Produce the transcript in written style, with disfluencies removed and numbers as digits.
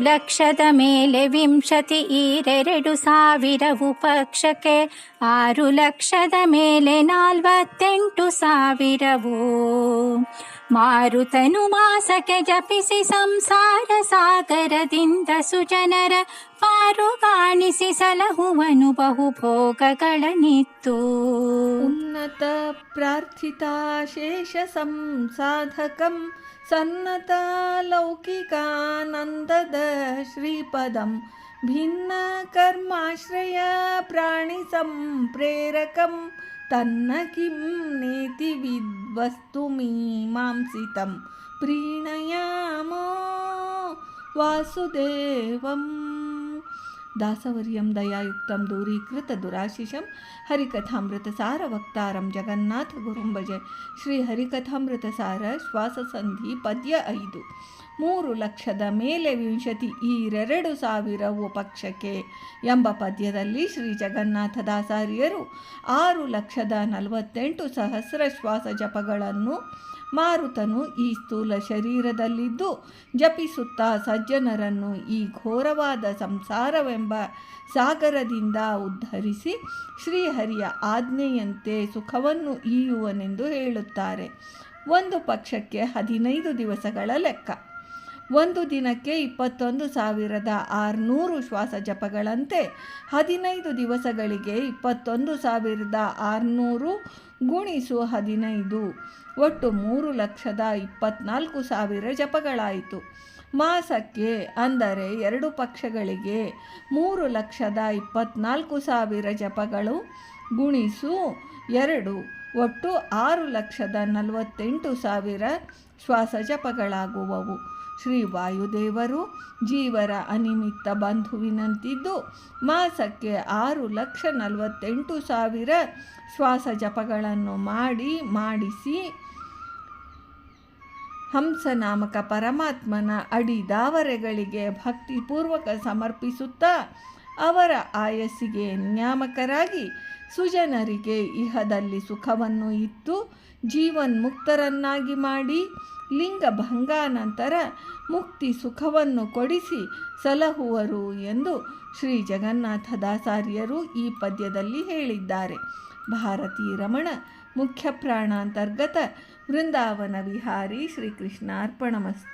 ಲಕ್ಷದ ಮೇಲೆ 20 2,000ವು ಪಕ್ಷಕ್ಕೆ 6 ಲಕ್ಷದ ಮೇಲೆ 48,000ವು ಮಾರುತನು ಮಾಸಕ್ಕೆ ಜಪಿಸಿ ಸಂಸಾರ ಸಾಗರದಿಂದ ಸುಜನರ ಪಾರುಗಾಣಿಸಿ ಸಲಹುವನು ಬಹುಭೋಗಗಳನಿತ್ತು. ಉನ್ನತ ಪ್ರಾರ್ಥಿತಾಶೇಷ ಸಂಸಾಧಕಂ ಸನ್ನತ ಲೌಕಿಕಾನಂದದ ಶ್ರೀಪದಂ ಭಿನ್ನ ಕರ್ಮಾಶ್ರಯ ಪ್ರಾಣಿ ಸಂಪ್ರೇರಕಂ ತನ್ನ ಕಿಂ ನೇತಿ ವಿದ್ವಸ್ತು ಮೀಮಾಂಸಿತಂ ಪ್ರೀಣಯಾಮೋ ವಾಸುದೇವಂ. ದಾಸವರ್ಯಂ ದಯಾಯುಕ್ತಂ ದೂರೀಕೃತ ದುರಾಶಿಷಂ ಹರಿಕಥಾಮೃತ ಸಾರ ವಕ್ತಾರಂ ಜಗನ್ನಾಥ ಗುರುಂ ಭಜೆ. ಶ್ರೀ ಹರಿಕಥಾಮೃತ ಸಾರ ಶ್ವಾಸಸಂಧಿ ಪದ್ಯ 5. 3 ಲಕ್ಷದ ಮೇಲೆ 20 2,000ವು ಪಕ್ಷಕ್ಕೆ ಎಂಬ ಪದ್ಯದಲ್ಲಿ ಶ್ರೀ ಜಗನ್ನಾಥದಾಸಾರ್ಯರು 6,48,000 ಶ್ವಾಸ ಜಪಗಳನ್ನು ಮಾರುತನು ಈ ಸ್ಥೂಲ ಶರೀರದಲ್ಲಿದ್ದು ಜಪಿಸುತ್ತಾ ಸಜ್ಜನರನ್ನು ಈ ಘೋರವಾದ ಸಂಸಾರವೆಂಬ ಸಾಗರದಿಂದ ಉದ್ಧರಿಸಿ ಶ್ರೀಹರಿಯ ಆಜ್ಞೆಯಂತೆ ಸುಖವನ್ನು ಈಯುವನೆಂದು ಹೇಳುತ್ತಾರೆ. ಒಂದು ಪಕ್ಷಕ್ಕೆ 15 ದಿವಸಗಳ ಲೆಕ್ಕ. ಒಂದು ದಿನಕ್ಕೆ 21,600 ಶ್ವಾಸ ಜಪಗಳಂತೆ 15 ದಿವಸಗಳಿಗೆ 21,600 ಗುಣಿಸು 15 ಒಟ್ಟು 3,24,000 ಜಪಗಳಾಯಿತು. ಮಾಸಕ್ಕೆ ಅಂದರೆ 2 ಪಕ್ಷಗಳಿಗೆ 3,24,000 ಜಪಗಳು ಗುಣಿಸು 2 ಒಟ್ಟು 6,48,000 ಶ್ವಾಸ ಜಪಗಳಾಗುವವು. ಶ್ರೀ ವಾಯುದೇವರು ಜೀವರ ಅನಿಮಿತ್ತ ಬಂಧುವಿನಂತಿದ್ದು ಮಾಸಕ್ಕೆ 6,48,000 ಶ್ವಾಸ ಜಪಗಳನ್ನು ಮಾಡಿಸಿ ಹಂಸನಾಮಕ ಪರಮಾತ್ಮನ ಅಡಿದಾವರೆಗಳಿಗೆ ಭಕ್ತಿಪೂರ್ವಕ ಸಮರ್ಪಿಸುತ್ತಾ ಅವರ ಆಯಸ್ಸಿಗೆ ನಿಯಾಮಕರಾಗಿ ಸುಜನರಿಗೆ ಇಹದಲ್ಲಿ ಸುಖವನ್ನು ಇತ್ತು ಜೀವನ್ಮುಕ್ತರನ್ನಾಗಿ ಮಾಡಿ ಲಿಂಗಭಂಗಾನಂತರ ಮುಕ್ತಿ ಸುಖವನ್ನು ಕೊಡಿಸಿ ಸಲಹುವರು ಎಂದು ಶ್ರೀ ಜಗನ್ನಾಥದಾಸಾರ್ಯರು ಈ ಪದ್ಯದಲ್ಲಿ ಹೇಳಿದ್ದಾರೆ. ಭಾರತೀ ರಮಣ ಮುಖ್ಯ ಪ್ರಾಣಾಂತರ್ಗತ ವೃಂದಾವನ ವಿಹಾರಿ. ಶ್ರೀಕೃಷ್ಣಾರ್ಪಣಮಸ್ತು.